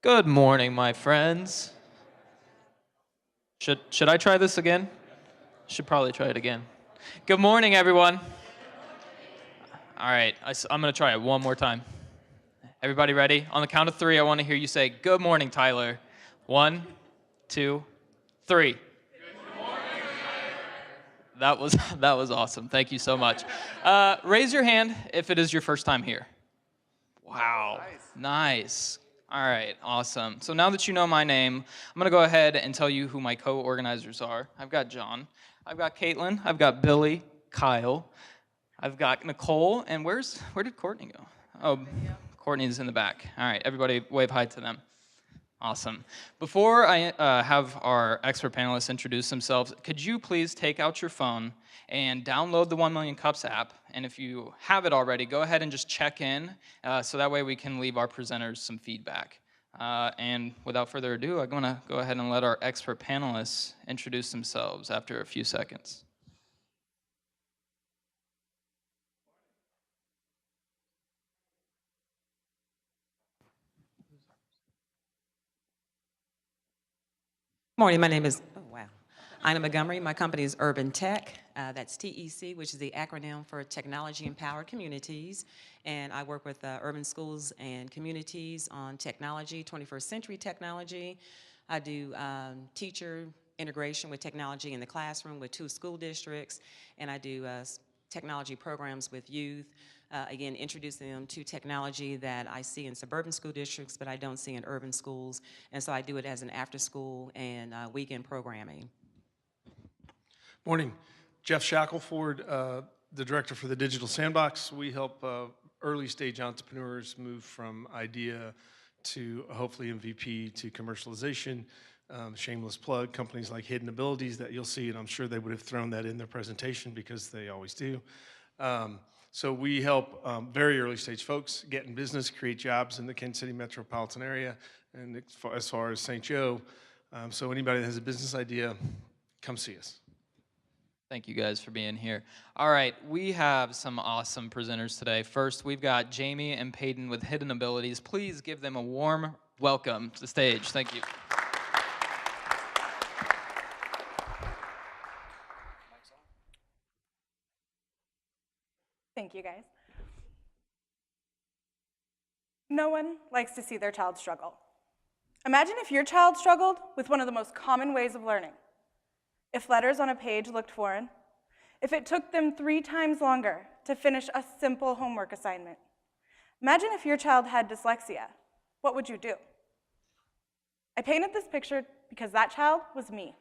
Good morning, my friends. Should I try this again? Should probably try it again. Good morning, everyone. All right, I'm gonna try it one more time. Everybody ready? On the count of three, I want to hear you say, "Good morning, Tyler." One, two, three. That was that was awesome. Thank you so much. Raise your hand if it is your first time here. Wow. Nice. All right, awesome. So now that you know my name, I'm going to go ahead and tell you who my co-organizers are. I've got John, I've got Caitlin, I've got Billy, Kyle, I've got Nicole, and where did Courtney go? Oh, Courtney's in the back. All right, everybody wave hi to them. Awesome. Before I have our expert panelists introduce themselves, could you please take out your phone and download the 1 Million Cups app? And if you have it already, go ahead and just check in so that way we can leave our presenters some feedback. And without further ado, I'm going to go ahead and let our expert panelists introduce themselves after a few seconds. Morning, my name is, Ina Montgomery. My company is Urban Tech. That's TEC, which is the acronym for Technology Empowered Communities. And I work with urban schools and communities on technology, 21st century technology. I do teacher integration with technology in the classroom with 2 school districts. And I do technology programs with youth. Again, introducing them to technology that I see in suburban school districts, but I don't see in urban schools. And so I do it as an after-school and weekend programming. Morning. Jeff Shackelford, the director for the Digital Sandbox. We help early stage entrepreneurs move from idea to hopefully MVP to commercialization. Shameless plug, companies like Hidden Abilities that you'll see, and I'm sure they would have thrown that in their presentation because they always do. So we help very early stage folks get in business, create jobs in the Kansas City metropolitan area, and as far as St. Joe. So anybody that has a business idea, come see us. Thank you guys for being here. All right, we have some awesome presenters today. First, we've got Jamie and Peyton with Hidden Abilities. Please give them a warm welcome to the stage. Thank you. Thank you, guys. No one likes to see their child struggle. Imagine if your child struggled with one of the most common ways of learning. If letters on a page looked foreign, if it took them 3 times longer to finish a simple homework assignment. Imagine if your child had dyslexia. What would you do? I painted this picture because that child was me.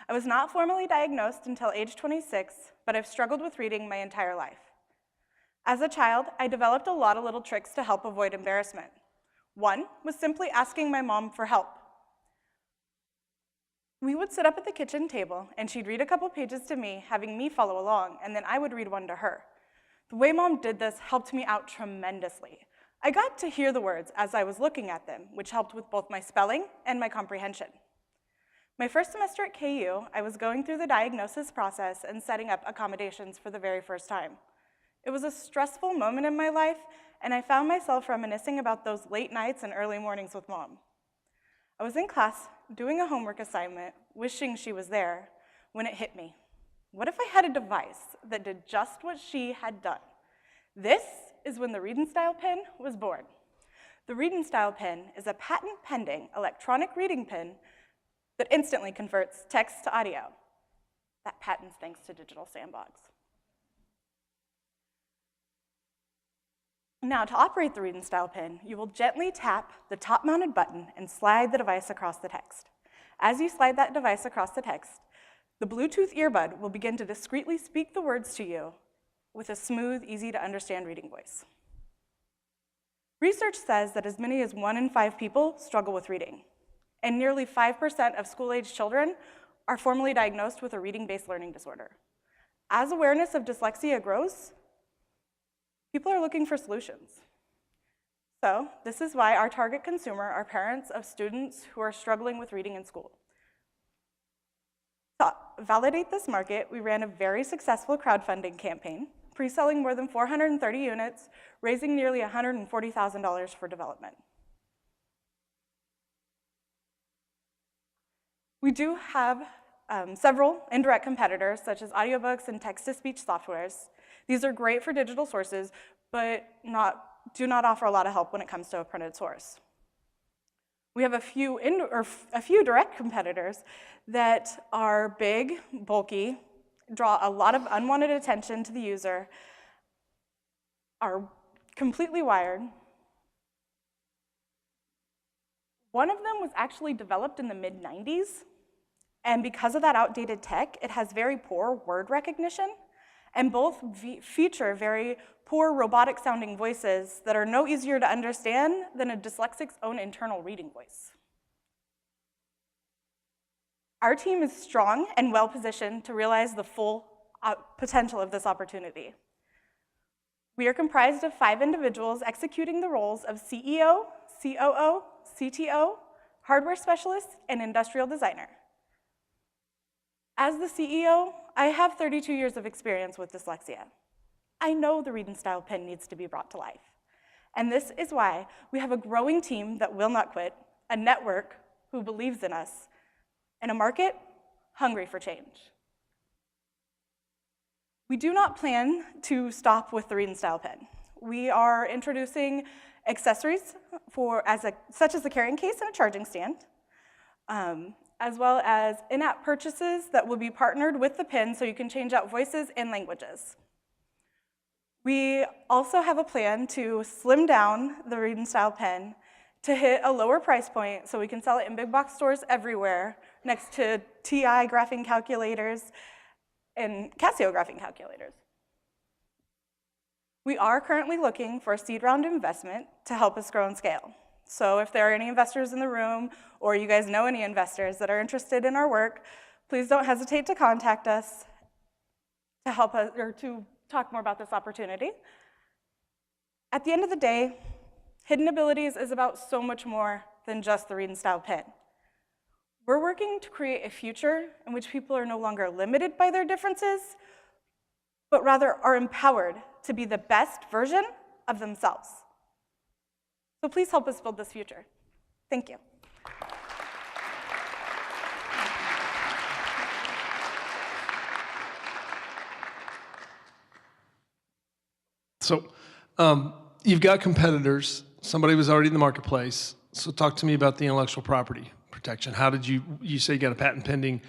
I was not formally diagnosed until age 26, but I've struggled with reading my entire life. As a child, I developed a lot of little tricks to help avoid embarrassment. One was simply asking my mom for help. We would sit up at the kitchen table, and she'd read a couple pages to me, having me follow along, and then I would read one to her. The way Mom did this helped me out tremendously. I got to hear the words as I was looking at them, which helped with both my spelling and my comprehension. My first semester at KU, I was going through the diagnosis process and setting up accommodations for the very first time. It was a stressful moment in my life, and I found myself reminiscing about those late nights and early mornings with Mom. I was in class doing a homework assignment, wishing she was there, when it hit me. What if I had a device that did just what she had done? This is when the Read and Style pen was born. The Read and Style pen is a patent-pending electronic reading pen that instantly converts text to audio. That patent's thanks to Digital Sandbox. Now, to operate the Read and Style pen, you will gently tap the top-mounted button and slide the device across the text. As you slide that device across the text, the Bluetooth earbud will begin to discreetly speak the words to you with a smooth, easy-to-understand reading voice. Research says that as many as 1 in 5 people struggle with reading, and nearly 5% of school-age children are formally diagnosed with a reading-based learning disorder. As awareness of dyslexia grows, people are looking for solutions. So this is why our target consumer are parents of students who are struggling with reading in school. To validate this market, we ran a very successful crowdfunding campaign, pre-selling more than 430 units, raising nearly $140,000 for development. We do have several indirect competitors, such as audiobooks and text-to-speech softwares. These are great for digital sources, but do not offer a lot of help when it comes to a printed source. We have a few direct competitors that are big, bulky, draw a lot of unwanted attention to the user, are completely wired. One of them was actually developed in the mid-90s, and because of that outdated tech, it has very poor word recognition, and both feature very poor robotic-sounding voices that are no easier to understand than a dyslexic's own internal reading voice. Our team is strong and well-positioned to realize the full potential of this opportunity. We are comprised of 5 individuals executing the roles of CEO, COO, CTO, hardware specialist, and industrial designer. As the CEO, I have 32 years of experience with dyslexia. I know the Read and Style pen needs to be brought to life. And this is why we have a growing team that will not quit, a network who believes in us, and a market hungry for change. We do not plan to stop with the Read and Style pen. We are introducing accessories such as a carrying case and a charging stand, as well as in-app purchases that will be partnered with the pen so you can change out voices and languages. We also have a plan to slim down the Read and Style pen to hit a lower price point so we can sell it in big box stores everywhere next to TI graphing calculators and Casio graphing calculators. We are currently looking for a seed round investment to help us grow and scale. So if there are any investors in the room, or you guys know any investors that are interested in our work, please don't hesitate to contact us to help us, or to talk more about this opportunity. At the end of the day, Hidden Abilities is about so much more than just the Read and Style pen. We're working to create a future in which people are no longer limited by their differences, but rather are empowered to be the best version of themselves. So please help us build this future. Thank you. So you've got competitors. Somebody was already in the marketplace. So talk to me about the intellectual property protection. How did you say you got a patent pending?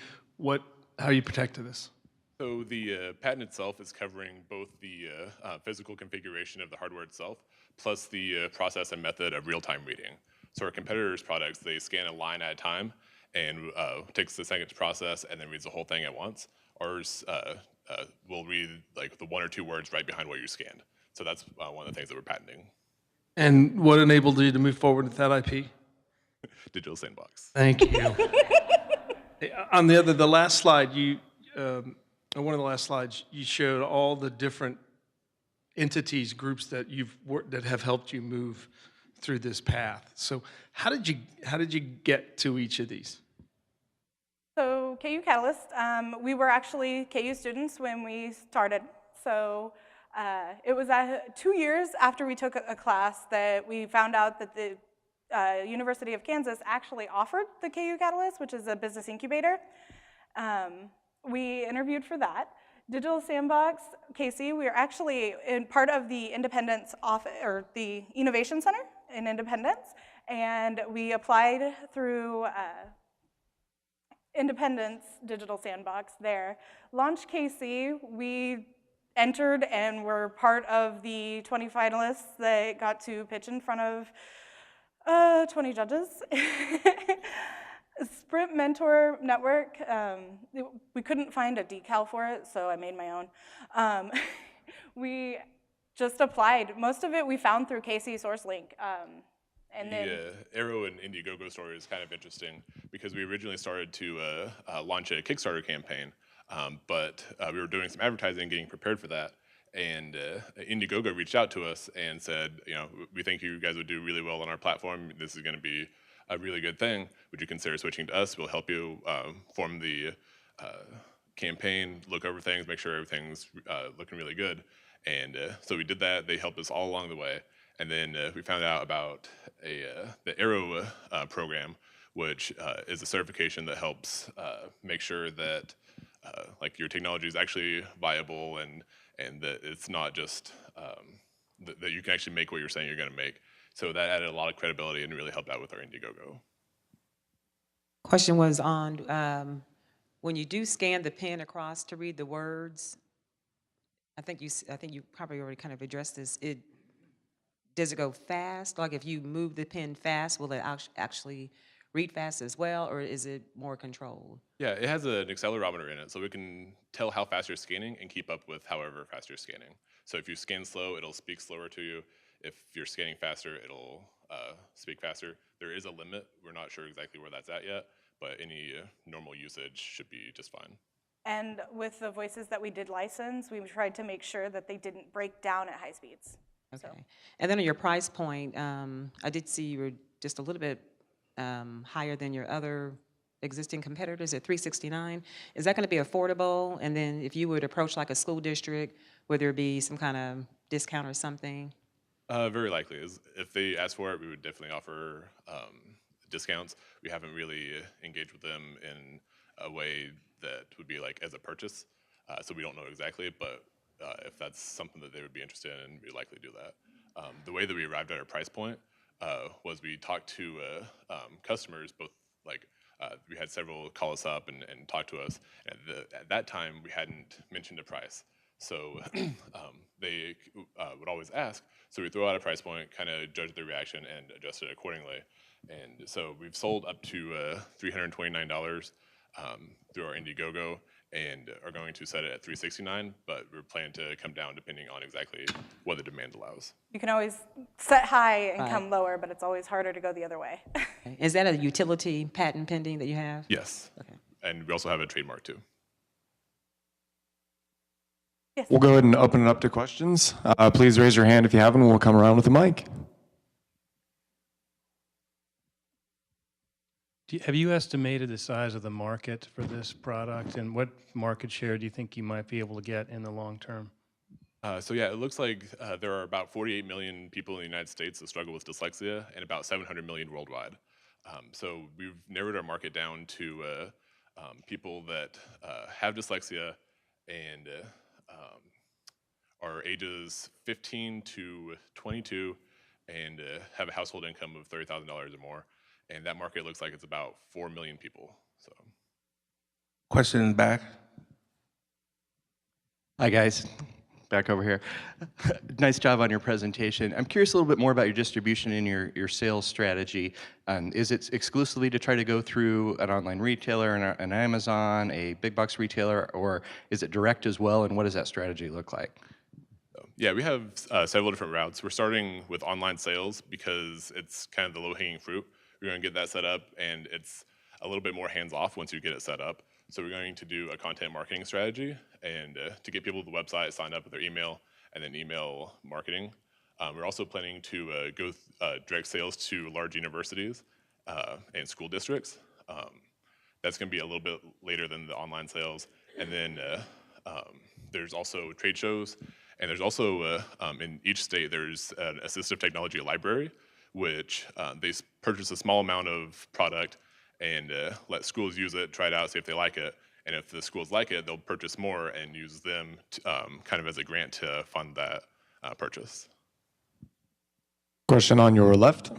How you protected this? So the patent itself is covering both the physical configuration of the hardware itself, plus the process and method of real-time reading. So our competitors' products, they scan a line at a time and takes a second to process and then reads the whole thing at once. Ours will read like the 1 or 2 words right behind what you scanned. So that's one of the things that we're patenting. And what enabled you to move forward with that IP? Digital Sandbox. Thank you. On the last slide, one of the last slides, you showed all the different entities, groups that that have helped you move through this path. So how did you get to each of these? So KU Catalyst, we were actually KU students when we started. So it was 2 years after we took a class that we found out that the University of Kansas actually offered the KU Catalyst, which is a business incubator. We interviewed for that. Digital Sandbox, Casey, we are actually part of the Independence office, or the Innovation Center in Independence, and we applied through Independence Digital Sandbox there. Launch KC, we entered and were part of the 20 finalists that got to pitch in front of 20 judges. Sprint Mentor Network, we couldn't find a decal for it, so I made my own. We just applied. Most of it we found through KC SourceLink. The Arrow and Indiegogo story is kind of interesting because we originally started to launch a Kickstarter campaign, but we were doing some advertising, getting prepared for that, and Indiegogo reached out to us and said, we think you guys would do really well on our platform. This is going to be a really good thing. Would you consider switching to us? We'll help you form the campaign, look over things, make sure everything's looking really good. And so we did that. They helped us all along the way. And then we found out about the Arrow program, which is a certification that helps make sure that like your technology is actually viable and that it's not just that you can actually make what you're saying you're going to make. So that added a lot of credibility and really helped out with our Indiegogo. Question was on when you do scan the pen across to read the words. I think you probably already kind of addressed this. Does it go fast? Like if you move the pen fast, will it actually read fast as well, or is it more controlled? Yeah, it has an accelerometer in it, so we can tell how fast you're scanning and keep up with however fast you're scanning. So if you scan slow, it'll speak slower to you. If you're scanning faster, it'll speak faster. There is a limit. We're not sure exactly where that's at yet, but any normal usage should be just fine. And with the voices that we did license, we tried to make sure that they didn't break down at high speeds. Okay. And then on your price point, I did see you were just a little bit higher than your other existing competitors at $369. Is that going to be affordable? And then if you would approach like a school district, would there be some kind of discount or something? Very likely. If they ask for it, we would definitely offer discounts. We haven't really engaged with them in a way that would be like as a purchase, so we don't know exactly, but if that's something that they would be interested in, we'd likely do that. The way that we arrived at our price point was we talked to customers, both like we had several call us up and talk to us, and at that time we hadn't mentioned a price. So they would always ask, so we throw out a price point, kind of judge their reaction and adjust it accordingly. And so we've sold up to $329 through our Indiegogo and are going to set it at $369, but we're planning to come down depending on exactly what the demand allows. You can always set high and Right. come lower, but it's always harder to go the other way. Okay. Is that a utility patent pending that you have? Yes. Okay. And we also have a trademark too. Yes. We'll go ahead and open it up to questions. Please raise your hand if you have one. We'll come around with a mic. Have you estimated the size of the market for this product, and what market share do you think you might be able to get in the long term? So yeah, it looks like there are about 48 million people in the United States that struggle with dyslexia and about 700 million worldwide. So we've narrowed our market down to people that have dyslexia and are ages 15 to 22 and have a household income of $30,000 or more. And that market looks like it's about 4 million people. So. Question in the back. Hi, guys. Back over here. Nice job on your presentation. I'm curious a little bit more about your distribution and your sales strategy. Is it exclusively to try to go through an online retailer, an Amazon, a big box retailer, or is it direct as well, and what does that strategy look like? Yeah, we have several different routes. We're starting with online sales because it's kind of the low-hanging fruit. We're going to get that set up, and it's a little bit more hands-off once you get it set up. So we're going to do a content marketing strategy and to get people to the website, sign up with their email, and then email marketing. We're also planning to go direct sales to large universities and school districts. That's going to be a little bit later than the online sales. And then there's also trade shows, and there's also in each state there's an assistive technology library, which they purchase a small amount of product and let schools use it, try it out, see if they like it. And if the schools like it, they'll purchase more and use them to, kind of as a grant to fund that purchase. Question on your left.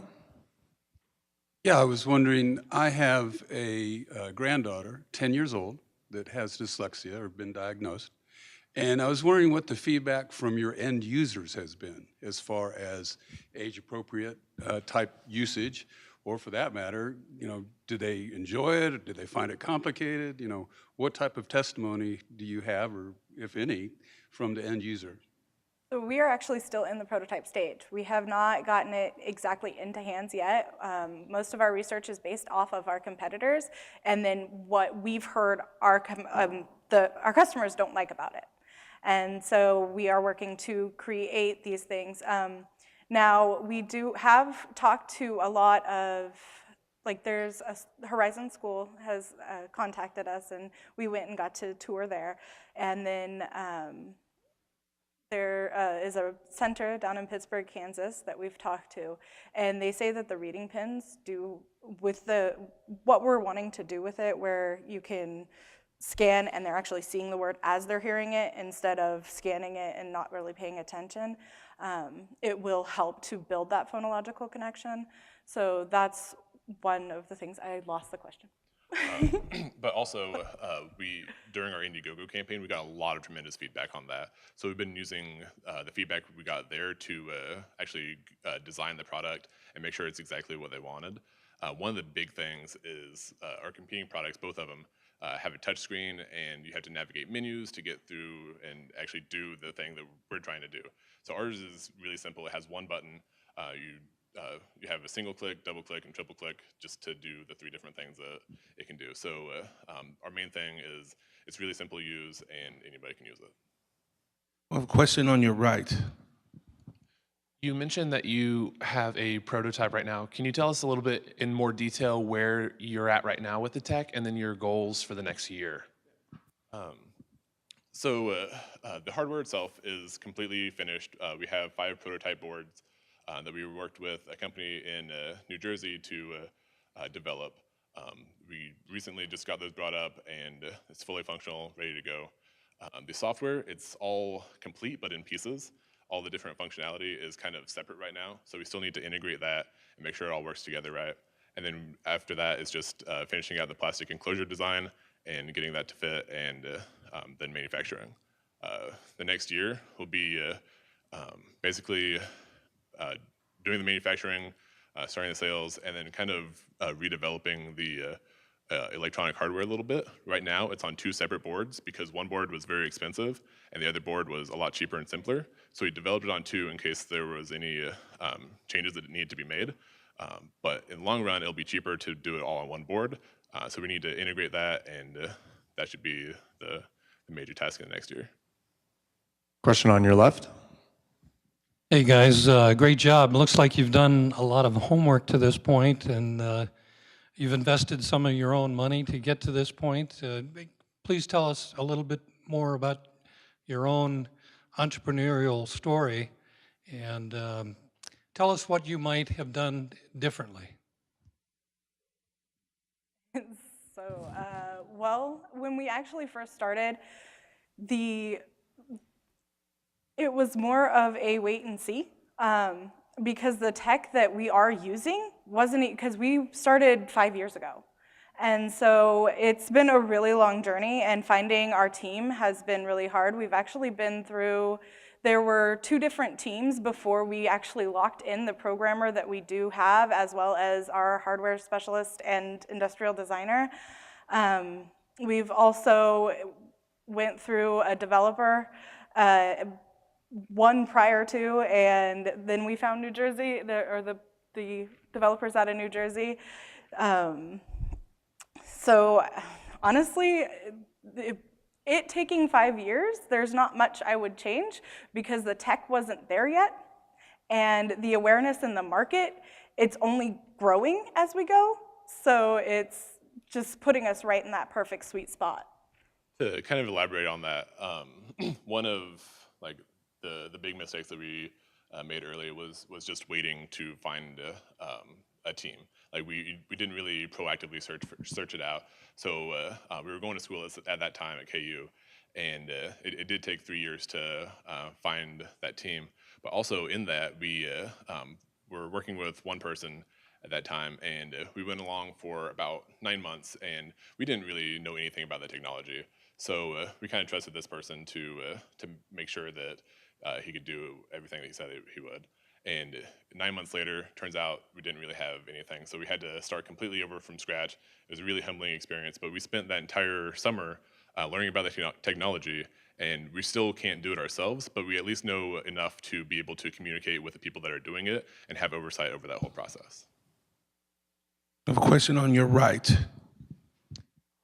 Yeah, I was wondering, I have a granddaughter, 10 years old, that has dyslexia or been diagnosed. And I was wondering what the feedback from your end users has been as far as age-appropriate type usage, or for that matter, do they enjoy it? Do they find it complicated? What type of testimony do you have, or if any, from the end user? So we are actually still in the prototype stage. We have not gotten it exactly into hands yet. Most of our research is based off of our competitors, and then what we've heard our customers don't like about it. And so we are working to create these things. Now, we have talked to a lot of, there's Horizon School has contacted us, and we went and got to tour there. And then There is a center down in Pittsburgh, Kansas that we've talked to, and they say that the reading pins do with what we're wanting to do with it, where you can scan and they're actually seeing the word as they're hearing it instead of scanning it and not really paying attention. It will help to build that phonological connection. So that's one of the things. I lost the question. But also, during our Indiegogo campaign, we got a lot of tremendous feedback on that. So we've been using the feedback we got there to actually design the product and make sure it's exactly what they wanted. One of the big things is our competing products, both of them, have a touch screen, and you have to navigate menus to get through and actually do the thing that we're trying to do. So ours is really simple. It has one button. You have a single click, double click, and triple click just to do the 3 different things that it can do. So our main thing is it's really simple to use, and anybody can use it. I have a question on your right. You mentioned that you have a prototype right now. Can you tell us a little bit in more detail where you're at right now with the tech and then your goals for the next year? The hardware itself is completely finished. We have 5 prototype boards that we worked with a company in New Jersey to develop. We recently just got those brought up, and it's fully functional, ready to go. The software, it's all complete, but in pieces. All the different functionality is kind of separate right now, so we still need to integrate that and make sure it all works together right. And then after that is just finishing out the plastic enclosure design and getting that to fit, and then manufacturing. The next year will be basically doing the manufacturing, starting the sales, and then kind of redeveloping the electronic hardware a little bit. Right now, it's on 2 separate boards because one board was very expensive and the other board was a lot cheaper and simpler. So we developed it on 2 in case there was any changes that needed to be made. But in the long run, it'll be cheaper to do it all on one board. So we need to integrate that, and that should be the major task in the next year. Question on your left. Hey guys, great job. Looks like you've done a lot of homework to this point, and you've invested some of your own money to get to this point. Please tell us a little bit more about your own entrepreneurial story, and tell us what you might have done differently. So, well, when we actually first started, it was more of a wait and see, because the tech that we are using wasn't, because we started 5 years ago. And so it's been a really long journey, and finding our team has been really hard. We've actually been through, there were 2 different teams before we actually locked in the programmer that we do have, as well as our hardware specialist and industrial designer. We've also went through a developer, one prior to, and then we found New Jersey, the developers out of New Jersey. So honestly, it taking 5 years, there's not much I would change because the tech wasn't there yet, and the awareness in the market, it's only growing as we go. So it's just putting us right in that perfect sweet spot. To kind of elaborate on that, one of the big mistakes that we made early was just waiting to find a team. Like we didn't really proactively search it out. So we were going to school at that time at KU, and it did take 3 years to find that team. But also in that, we were working with one person at that time, and we went along for about 9 months, and we didn't really know anything about the technology. So we kind of trusted this person to make sure that he could do everything that he said he would. And 9 months later, turns out we didn't really have anything. So we had to start completely over from scratch. It was a really humbling experience, but we spent that entire summer learning about the technology, and we still can't do it ourselves, but we at least know enough to be able to communicate with the people that are doing it and have oversight over that whole process. I have a question on your right.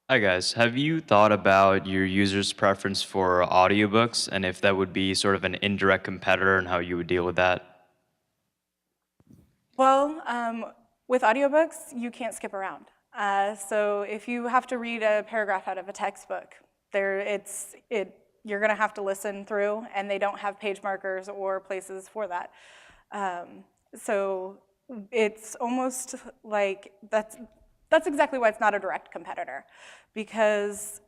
Hi guys, have you thought about your users' preference for audiobooks and if that would be sort of an indirect competitor and how you would deal with that? Well, with audiobooks, you can't skip around. So if you have to read a paragraph out of a textbook, it you're going to have to listen through, and they don't have page markers or places for that. So it's almost like that's exactly why it's not a direct competitor, because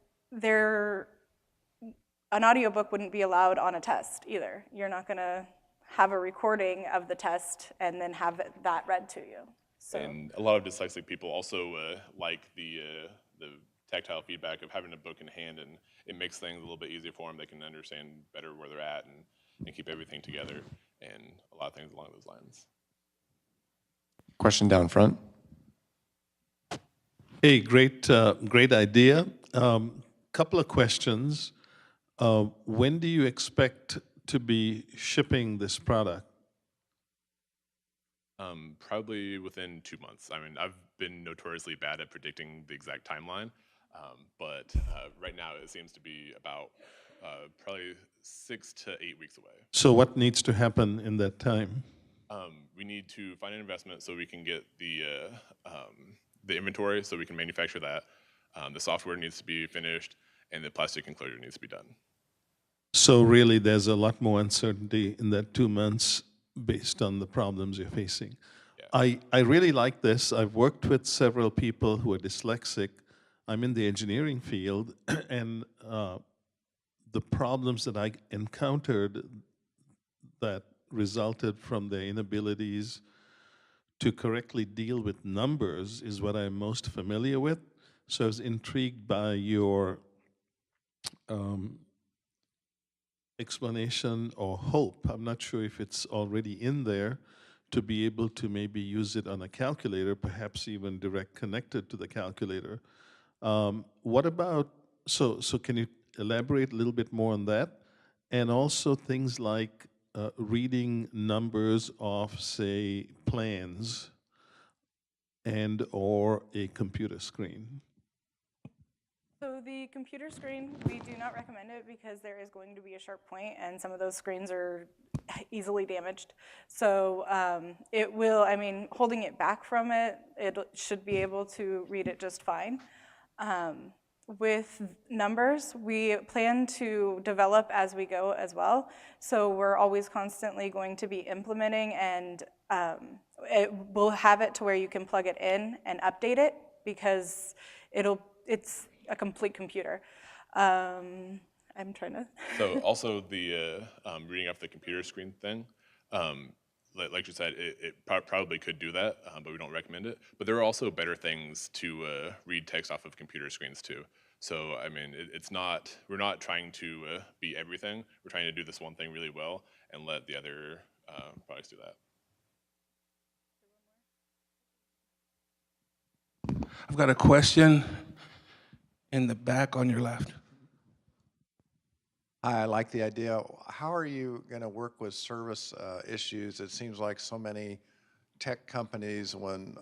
an audiobook wouldn't be allowed on a test either. You're not going to have a recording of the test and then have that read to you. So. And a lot of dyslexic people also like the tactile feedback of having a book in hand, and it makes things a little bit easier for them. They can understand better where they're at and keep everything together, and a lot of things along those lines. Question down front. Hey, great idea. Couple of questions. When do you expect to be shipping this product? Probably within 2 months. I mean, I've been notoriously bad at predicting the exact timeline, but right now it seems to be about probably 6 to 8 weeks away. So what needs to happen in that time? We need to find an investment so we can get the inventory so we can manufacture that. The software needs to be finished, and the plastic enclosure needs to be done. So really, there's a lot more uncertainty in that 2 months based on the problems you're facing. Yeah. I really like this. I've worked with several people who are dyslexic. I'm in the engineering field, and the problems that I encountered that resulted from their inabilities to correctly deal with numbers is what I'm most familiar with. So I was intrigued by your explanation or hope. I'm not sure if it's already in there, to be able to maybe use it on a calculator, perhaps even direct connected to the calculator. What about, so can you elaborate a little bit more on that? And also things like reading numbers off, say, plans and or a computer screen. So the computer screen, we do not recommend it because there is going to be a sharp point, and some of those screens are easily damaged. So it will, I mean, holding it back from it, it should be able to read it just fine. With numbers, we plan to develop as we go as well. So we're always constantly going to be implementing, and we'll have it to where you can plug it in and update it, because it's a complete computer. I'm trying to. So also the reading off the computer screen thing, like you said, it probably could do that, but we don't recommend it. But there are also better things to read text off of computer screens too. So I mean, we're not trying to be everything. We're trying to do this one thing really well and let the other products do that. I've got a question in the back on your left. I like the idea. How are you going to work with service issues? It seems like so many tech companies, when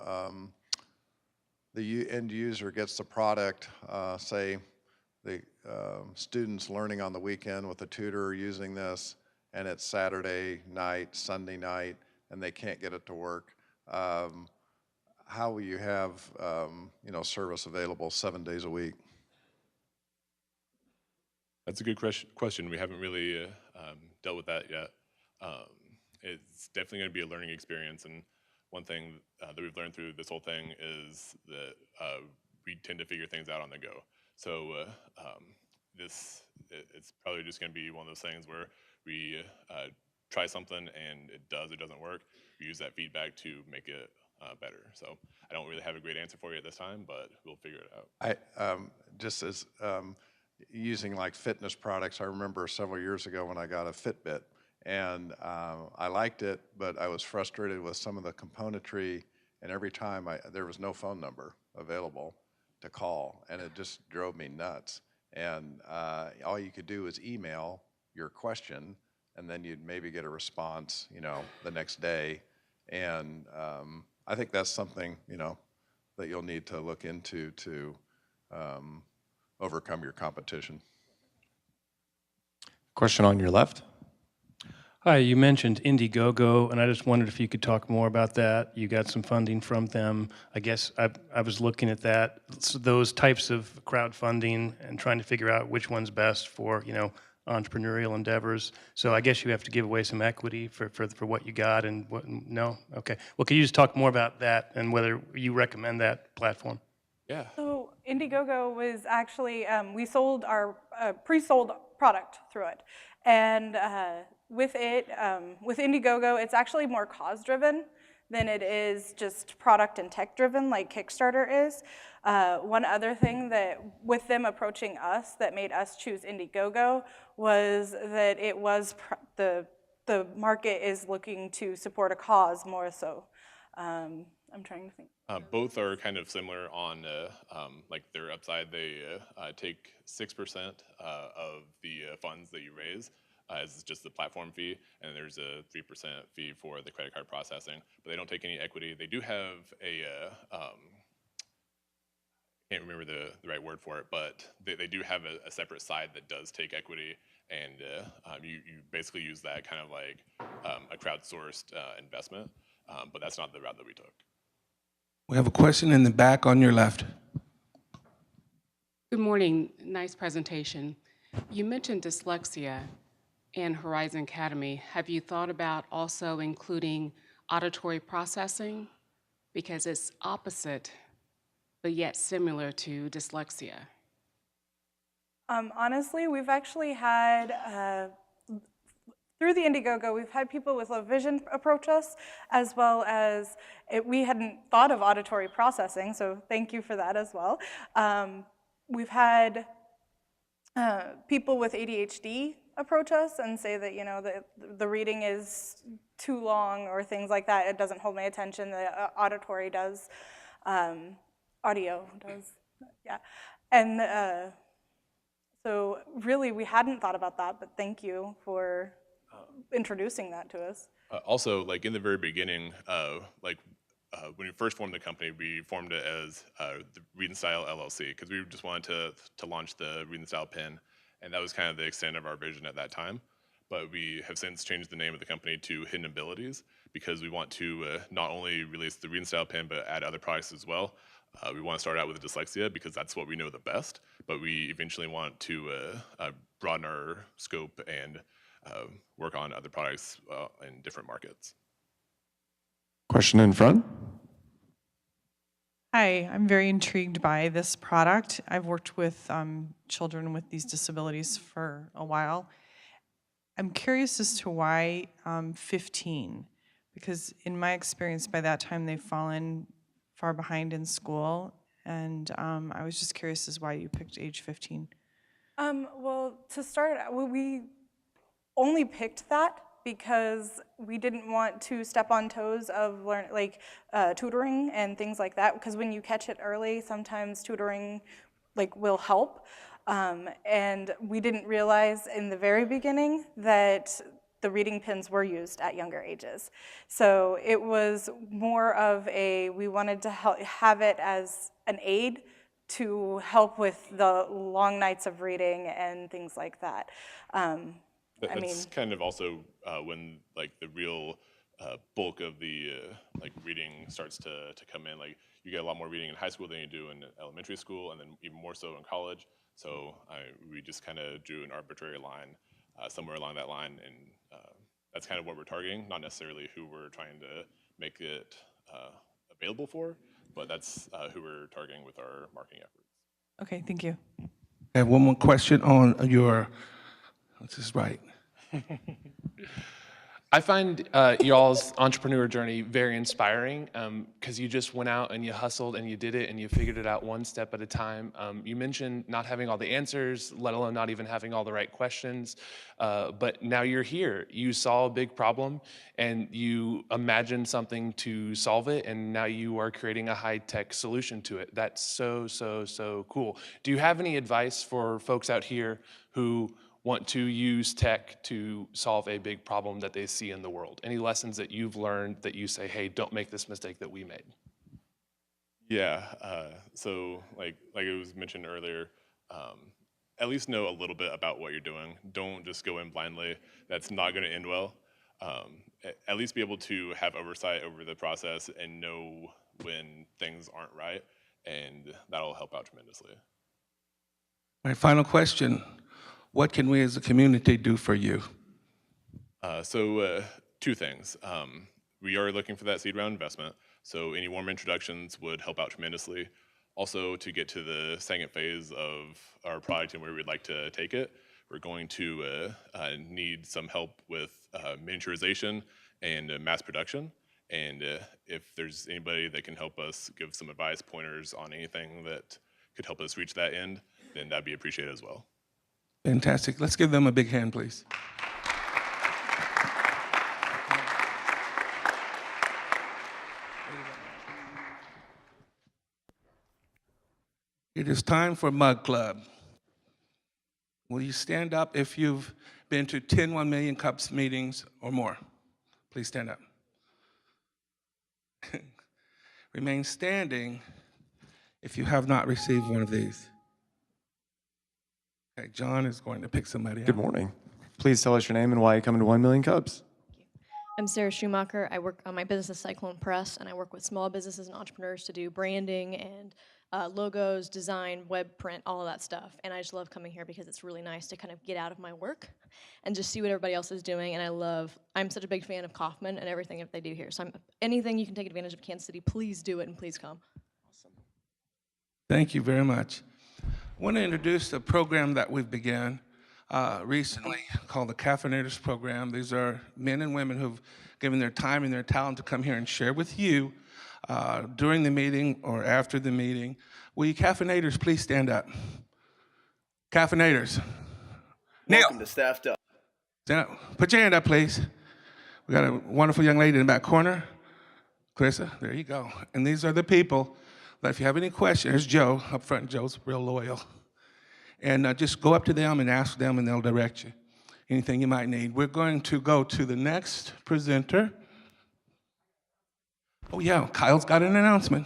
the end user gets the product, say the student's learning on the weekend with a tutor using this, and it's Saturday night, Sunday night, and they can't get it to work. How will you have service available 7 days a week? That's a good question. We haven't really dealt with that yet. It's definitely going to be a learning experience, and one thing that we've learned through this whole thing is that we tend to figure things out on the go. So it's probably just going to be one of those things where we try something and it does or doesn't work. We use that feedback to make it better. So I don't really have a great answer for you at this time, but we'll figure it out. Just as using like fitness products, I remember several years ago when I got a Fitbit, and I liked it, but I was frustrated with some of the componentry, and every time there was no phone number available to call, and it just drove me nuts. And all you could do was email your question, and then you'd maybe get a response, the next day. And I think that's something, that you'll need to look into to overcome your competition. Question on your left. Hi, you mentioned Indiegogo, and I just wondered if you could talk more about that. You got some funding from them. I guess I was looking at that, those types of crowdfunding and trying to figure out which one's best for, entrepreneurial endeavors. So I guess you have to give away some equity for what you got and what, no? Okay. Well, can you just talk more about that and whether you recommend that platform? Yeah. So Indiegogo was actually, we sold our pre-sold product through it. And with it, with Indiegogo, it's actually more cause-driven than it is just product and tech-driven like Kickstarter is. One other thing that, with them approaching us that made us choose Indiegogo was that it was, the market is looking to support a cause more so. I'm trying to think. Both are kind of similar on like their upside. They take 6% of the funds that you raise as just the platform fee, and there's a 3% fee for the credit card processing, but they don't take any equity. They do have a, can't remember the right word for it, but they do have a separate side that does take equity, and you basically use that kind of like a crowdsourced investment, but that's not the route that we took. We have a question in the back on your left. Good morning. Nice presentation. You mentioned dyslexia and Horizon Academy. Have you thought about also including auditory processing? Because it's opposite, but yet similar to dyslexia. Honestly, we've actually had, through the Indiegogo, we've had people with low vision approach us, as well as, we hadn't thought of auditory processing, so thank you for that as well. We've had people with ADHD approach us and say that, you know, the reading is too long or things like that. It doesn't hold my attention. The auditory does, audio does, yeah. And so really, we hadn't thought about that, but thank you for introducing that to us. Also, like in the very beginning, when we first formed the company, we formed it as the Read and Style LLC because we just wanted to launch the Read and Style pen, and that was kind of the extent of our vision at that time. But we have since changed the name of the company to Hidden Abilities because we want to not only release the Read and Style pen, but add other products as well. We want to start out with dyslexia because that's what we know the best, but we eventually want to broaden our scope and work on other products in different markets. Question in front. Hi, I'm very intrigued by this product. I've worked with children with these disabilities for a while. I'm curious as to why 15, because in my experience, by that time they've fallen far behind in school, and I was just curious as why you picked age 15. Well, to start, we only picked that because we didn't want to step on toes of tutoring and things like that, because when you catch it early, sometimes tutoring will help. And we didn't realize in the very beginning that the reading pens were used at younger ages. So it was more of we wanted to have it as an aid to help with the long nights of reading and things like that. That's kind of also when the real bulk of the reading starts to come in. Like you get a lot more reading in high school than you do in elementary school, and then even more so in college. So we just kind of drew an arbitrary line somewhere along that line, and that's kind of what we're targeting. Not necessarily who we're trying to make it available for, but that's who we're targeting with our marketing efforts. Okay, thank you. I have one more question on your, this is right. I find y'all's entrepreneur journey very inspiring because you just went out and you hustled and you did it and you figured it out one step at a time. You mentioned not having all the answers, let alone not even having all the right questions, but now you're here. You saw a big problem and you imagined something to solve it, and now you are creating a high-tech solution to it. That's so, so, so cool. Do you have any advice for folks out here who want to use tech to solve a big problem that they see in the world? Any lessons that you've learned that you say, hey, don't make this mistake that we made? Yeah, so like it was mentioned earlier, at least know a little bit about what you're doing. Don't just go in blindly. That's not gonna end well. At least be able to have oversight over the process and know when things aren't right, and that'll help out tremendously. My final question. what can we as a community do for you? Two things. We are looking for that seed round investment, so any warm introductions would help out tremendously. Also, to get to the second phase of our product and where we'd like to take it, we're going to need some help with miniaturization and mass production. And if there's anybody that can help us give some advice, pointers on anything that could help us reach that end, then that'd be appreciated as well. Fantastic. Let's give them a big hand, please. It is time for Mug Club. Will you stand up if you've been to 10 1 Million Cups meetings or more? Please stand up. Remain standing if you have not received one of these. Okay, John is going to pick somebody up. Good morning. Please tell us your name and why you come to 1 Million Cups. I'm Sarah Schumacher. I work on my business, Cyclone Press, and I work with small businesses and entrepreneurs to do branding and logos, design, web print, all of that stuff. And I just love coming here because it's really nice to kind of get out of my work and just see what everybody else is doing. And I'm such a big fan of Kaufman and everything that they do here. So anything you can take advantage of Kansas City, please do it and please come. Awesome. Thank you very much. I want to introduce a program that we've begun recently called the Caffeinators Program. These are men and women who've given their time and their talent to come here and share with you during the meeting or after the meeting. Will you caffeinators please stand up? Caffeinators. Welcome to Staffed Up. Stand up. Put your hand up, please. We got a wonderful young lady in the back corner. Clarissa, there you go. And these are the people that if you have any questions, there's Joe up front. Joe's real loyal. And just go up to them and ask them and they'll direct you. Anything you might need. We're going to go to the next presenter. Oh yeah, Kyle's got an announcement.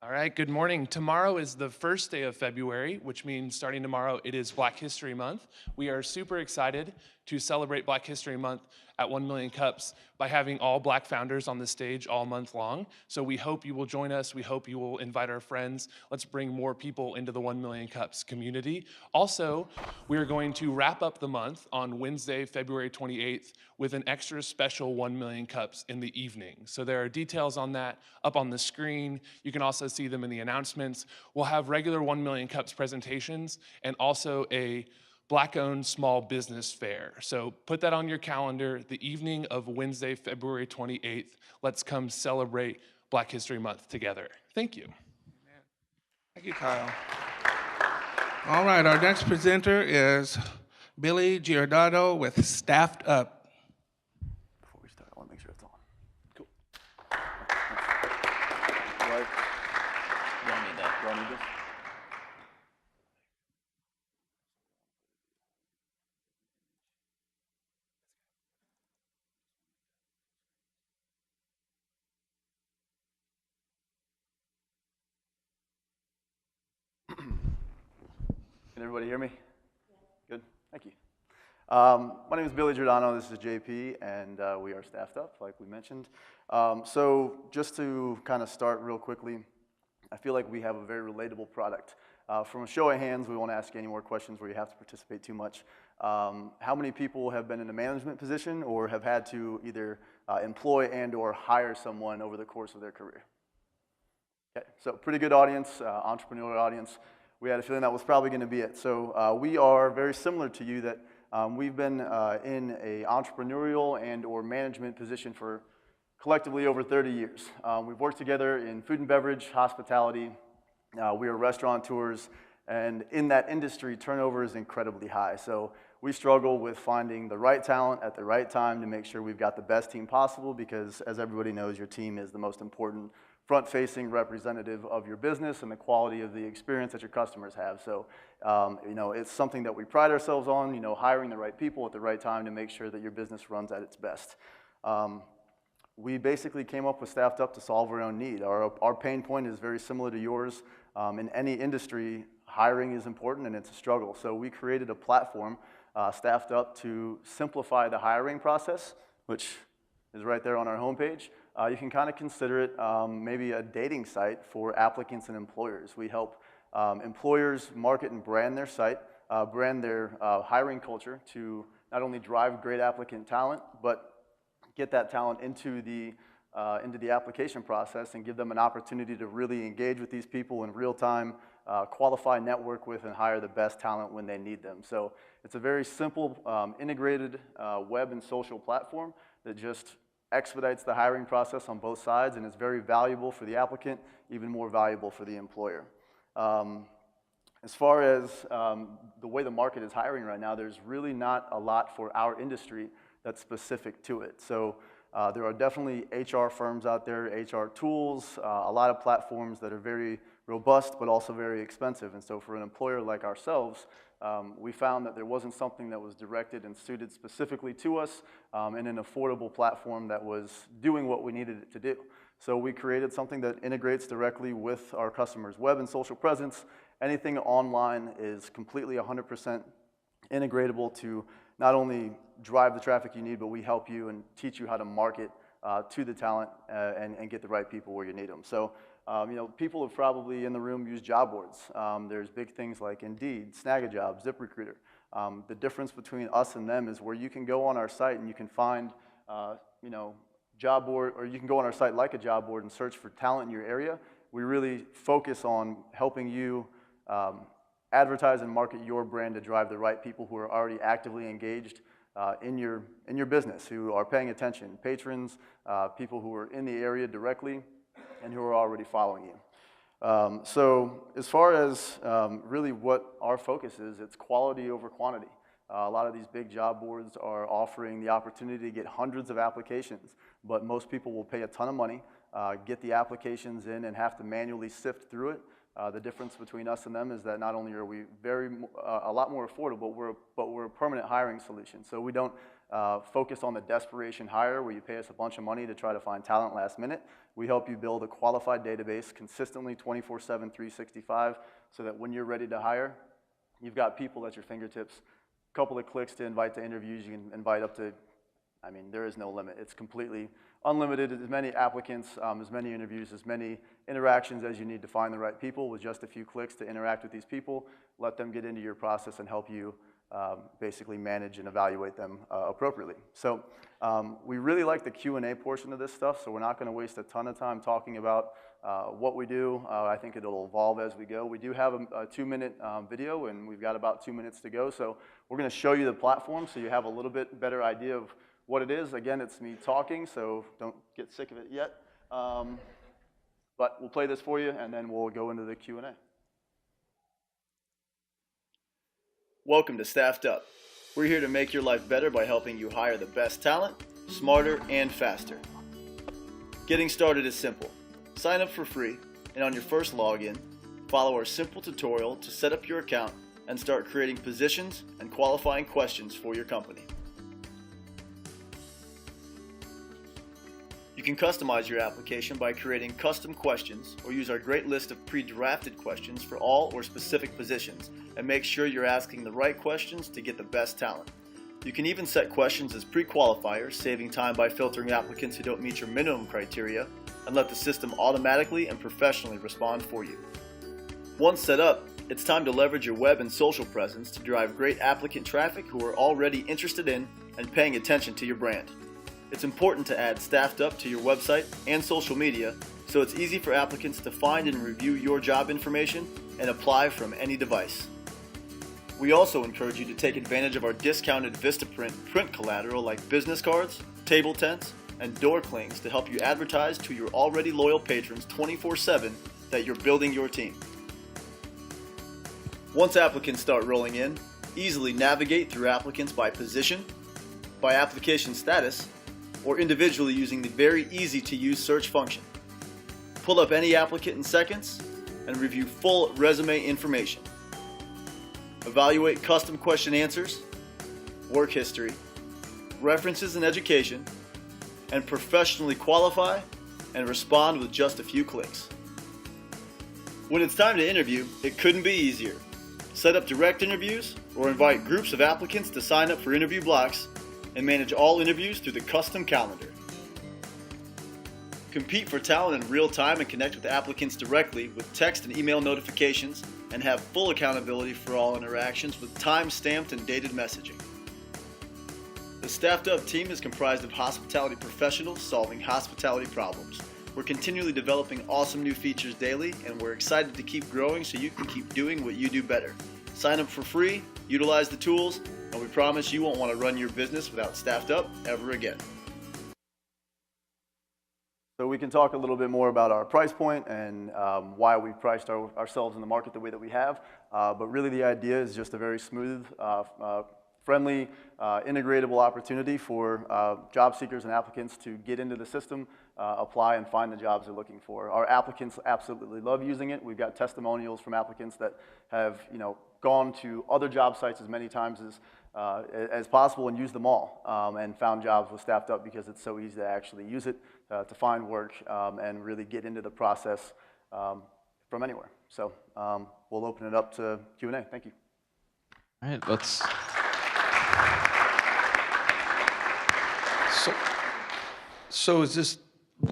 All right, good morning. Tomorrow is the first day of February, which means starting tomorrow, it is Black History Month. We are super excited to celebrate Black History Month at 1 Million Cups by having all Black founders on the stage all month long. So we hope you will join us. We hope you will invite our friends. Let's bring more people into the 1 Million Cups community. Also, we are going to wrap up the month on Wednesday, February 28th with an extra special 1 Million Cups in the evening. So there are details on that up on the screen. You can also see them in the announcements. We'll have regular 1 Million Cups presentations and also a Black-owned small business fair. So put that on your calendar, the evening of Wednesday, February 28th. Let's come celebrate Black History Month together. Thank you. Thank you, Kyle. All right, our next presenter is Billy Giordano with Staffed Up. Before we start, I want to make sure it's on. Cool. Right. You don't need that. You don't need this? Can everybody hear me? Good, thank you. My name is Billy Giordano, this is JP, and we are Staffed Up, like we mentioned. So just to kind of start real quickly, I feel like we have a very relatable product. From a show of hands, we won't ask any more questions where you have to participate too much. How many people have been in a management position or have had to either employ and or hire someone over the course of their career? Okay, so pretty good audience, entrepreneurial audience. We had a feeling that was probably going to be it. So we are very similar to you that we've been in an entrepreneurial and or management position for collectively over 30 years. We've worked together in food and beverage, hospitality. We are restaurateurs, and in that industry, turnover is incredibly high. So we struggle with finding the right talent at the right time to make sure we've got the best team possible because, as everybody knows, your team is the most important front-facing representative of your business and the quality of the experience that your customers have. So, it's something that we pride ourselves on, hiring the right people at the right time to make sure that your business runs at its best. We basically came up with Staffed Up to solve our own need. Our pain point is very similar to yours. In any industry, hiring is important and it's a struggle. So we created a platform, Staffed Up, to simplify the hiring process, which is right there on our homepage. You can kind of consider it maybe a dating site for applicants and employers. We help employers market and brand their site brand their hiring culture to not only drive great applicant talent, but get that talent into the application process and give them an opportunity to really engage with these people in real time, qualify, network with, and hire the best talent when they need them. So it's a very simple, integrated web and social platform that just expedites the hiring process on both sides, and is very valuable for the applicant, even more valuable for the employer. As far as the way the market is hiring right now, there's really not a lot for our industry that's specific to it. So there are definitely HR firms out there, HR tools, a lot of platforms that are very robust but also very expensive. And so for an employer like ourselves, we found that there wasn't something that was directed and suited specifically to us in an affordable platform that was doing what we needed it to do. So we created something that integrates directly with our customers' web and social presence. Anything online is completely 100% integratable to not only drive the traffic you need, but we help you and teach you how to market to the talent and get the right people where you need them. So, you know, people have probably in the room used job boards. There's big things like Indeed, Snagajob, ZipRecruiter. The difference between us and them is where you can go on our site and you can find, you know, job board, or you can go on our site like a job board and search for talent in your area. We really focus on helping you advertise and market your brand to drive the right people who are already actively engaged in your business, who are paying attention, patrons, people who are in the area directly, and who are already following you. So as far as really what our focus is, it's quality over quantity. A lot of these big job boards are offering the opportunity to get hundreds of applications, but most people will pay a ton of money, get the applications in, and have to manually sift through it. The difference between us and them is that not only are we a lot more affordable, but we're a permanent hiring solution. So we don't focus on the desperation hire where you pay us a bunch of money to try to find talent last minute. We help you build a qualified database consistently 24/7, 365, so that when you're ready to hire, you've got people at your fingertips. A couple of clicks to invite to interviews. You can invite up to, I mean, there is no limit. It's completely unlimited, as many applicants, as many interviews, as many interactions as you need to find the right people with just a few clicks to interact with these people, let them get into your process and help you basically manage and evaluate them appropriately. So we really like the Q&A portion of this stuff, so we're not gonna waste a ton of time talking about what we do. I think it'll evolve as we go. We do have a 2-minute video, and we've got about 2 minutes to go, so we're gonna show you the platform so you have a little bit better idea of what it is. Again, it's me talking, so don't get sick of it yet. But we'll play this for you, and then we'll go into the Q&A. Welcome to Staffed Up. We're here to make your life better by helping you hire the best talent, smarter and faster. Getting started is simple. Sign up for free, and on your first login, follow our simple tutorial to set up your account and start creating positions and qualifying questions for your company. You can customize your application by creating custom questions or use our great list of pre-drafted questions for all or specific positions, and make sure you're asking the right questions to get the best talent. You can even set questions as pre-qualifiers, saving time by filtering applicants who don't meet your minimum criteria, and let the system automatically and professionally respond for you. Once set up, it's time to leverage your web and social presence to drive great applicant traffic who are already interested in and paying attention to your brand. It's important to add Staffed Up to your website and social media so it's easy for applicants to find and review your job information and apply from any device. We also encourage you to take advantage of our discounted Vistaprint print collateral like business cards, table tents, and door clings to help you advertise to your already loyal patrons 24/7 that you're building your team. Once applicants start rolling in, easily navigate through applicants by position, by application status, or individually using the very easy-to-use search function. Pull up any applicant in seconds and review full resume information. Evaluate custom question answers, work history, references and education, and professionally qualify and respond with just a few clicks. When it's time to interview, it couldn't be easier. Set up direct interviews or invite groups of applicants to sign up for interview blocks and manage all interviews through the custom calendar. Compete for talent in real time and connect with applicants directly with text and email notifications, and have full accountability for all interactions with time-stamped and dated messaging. The Staffed Up team is comprised of hospitality professionals solving hospitality problems. We're continually developing awesome new features daily, and we're excited to keep growing so you can keep doing what you do better. Sign up for free, utilize the tools, and we promise you won't want to run your business without Staffed Up ever again. So we can talk a little bit more about our price point and why we've priced ourselves in the market the way that we have. But really the idea is just a very smooth, friendly, integratable opportunity for job seekers and applicants to get into the system, apply and find the jobs they're looking for. Our applicants absolutely love using it. We've got testimonials from applicants that have gone to other job sites as many times as possible and used them all and found jobs with Staffed Up because it's so easy to actually use it to find work and really get into the process from anywhere. So we'll open it up to Q&A. Thank you. All right, let's. So is this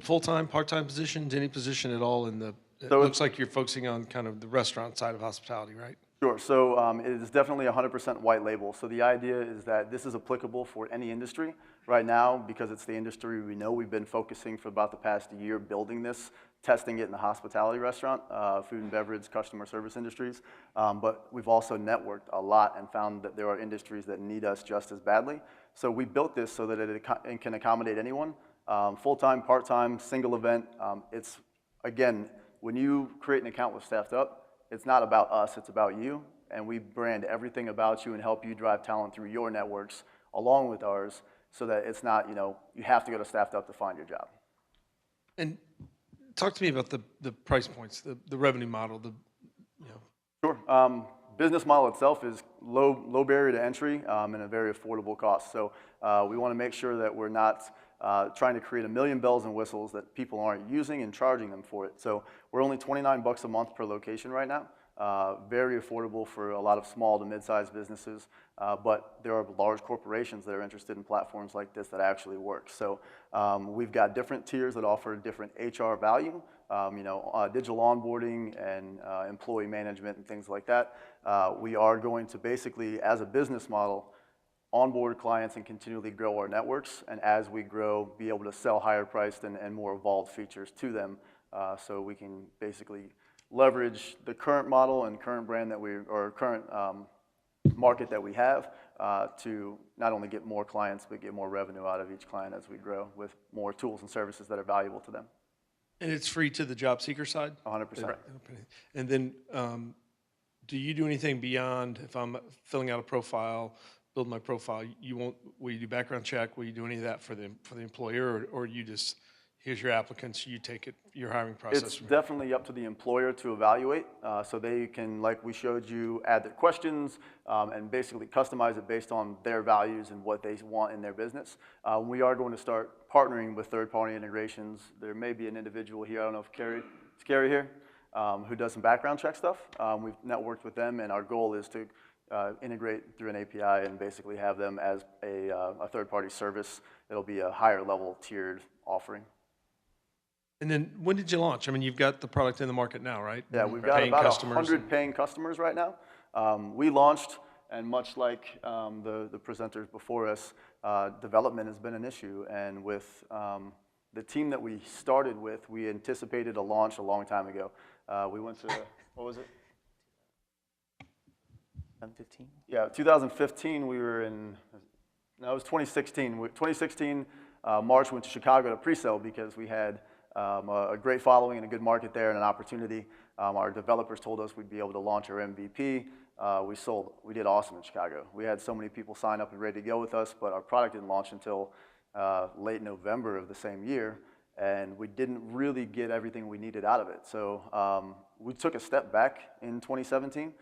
full-time, part-time positions, any position at all in the, it So looks like you're focusing on kind of the restaurant side of hospitality, right? Sure. So it is definitely 100% white label. So the idea is that this is applicable for any industry. Right now, because it's the industry we know, we've been focusing for about the past year building this, testing it in the hospitality restaurant, food and beverage, customer service industries. But we've also networked a lot and found that there are industries that need us just as badly. So we built this so that it can accommodate anyone, full-time, part-time, single event. It's, again, when you create an account with Staffed Up, it's not about us, it's about you. And we brand everything about you and help you drive talent through your networks along with ours so that it's not, you have to go to Staffed Up to find your job. And talk to me about the price points, the revenue model, Sure. Business model itself is low barrier to entry and a very affordable cost. So we want to make sure that we're not trying to create a million bells and whistles that people aren't using and charging them for it. So we're only $29 a month per location right now. Very affordable for a lot of small to mid-sized businesses, but there are large corporations that are interested in platforms like this that actually work. So we've got different tiers that offer different HR value, digital onboarding and employee management and things like that. We are going to basically, as a business model, onboard clients and continually grow our networks, and as we grow, be able to sell higher priced and more evolved features to them so we can basically leverage the current model and current brand that or current market that we have to not only get more clients, but get more revenue out of each client as we grow with more tools and services that are valuable to them. And it's free to the job seeker side? 100%. And then do you do anything beyond, if I'm filling out a profile, build my profile, will you do background check? Will you do any of that for the employer, or you just, here's your applicants, you take it, your hiring process? It's definitely up to the employer to evaluate. So they can, like we showed you, add their questions and basically customize it based on their values and what they want in their business. We are going to start partnering with third-party integrations. There may be an individual here, I don't know if is Carrie here, who does some background check stuff. We've networked with them, and our goal is to integrate through an API and basically have them as a third-party service. It'll be a higher level tiered offering. And then when did you launch? I mean, you've got the product in the market now, right? Yeah, we've got about 100 paying customers right now. We launched, and much like the presenters before us, development has been an issue. And with the team that we started with, we anticipated a launch a long time ago. We went to, what was it? 2015? Yeah, 2015 we were in, no, it was 2016. 2016, March, went to Chicago to pre-sale because we had a great following and a good market there and an opportunity. Our developers told us we'd be able to launch our MVP. We sold. We did awesome in Chicago. We had so many people sign up and ready to go with us, but our product didn't launch until late November of the same year, and we didn't really get everything we needed out of it. So we took a step back in 2017,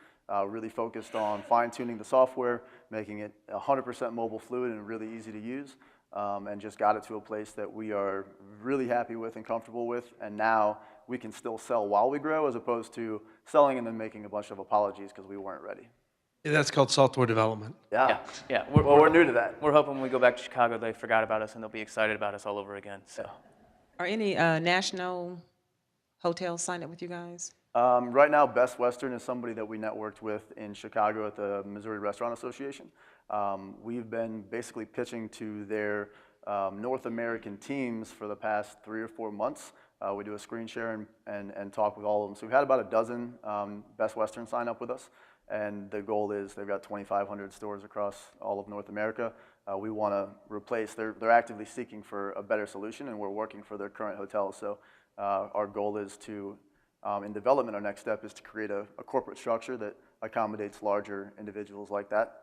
really focused on fine-tuning the software, making it 100% mobile fluid and really easy to use. And just got it to a place that we are really happy with and comfortable with. And now we can still sell while we grow as opposed to selling and then making a bunch of apologies because we weren't ready. Yeah, that's called software development. Yeah. Yeah. We're new to that. We're hoping when we go back to Chicago, they forgot about us and they'll be excited about us all over again. So. Are any national hotels signed up with you guys? Right now, Best Western is somebody that we networked with in Chicago at the Missouri Restaurant Association. We've been basically pitching to their North American teams for the past 3 or 4 months. We do a screen share and talk with all of them. So we've had about a dozen Best Western sign up with us. And the goal is they've got 2,500 stores across all of North America. We want to replace, they're actively seeking for a better solution, and we're working for their current hotels. So our goal is to, in development, our next step is to create a corporate structure that accommodates larger individuals like that,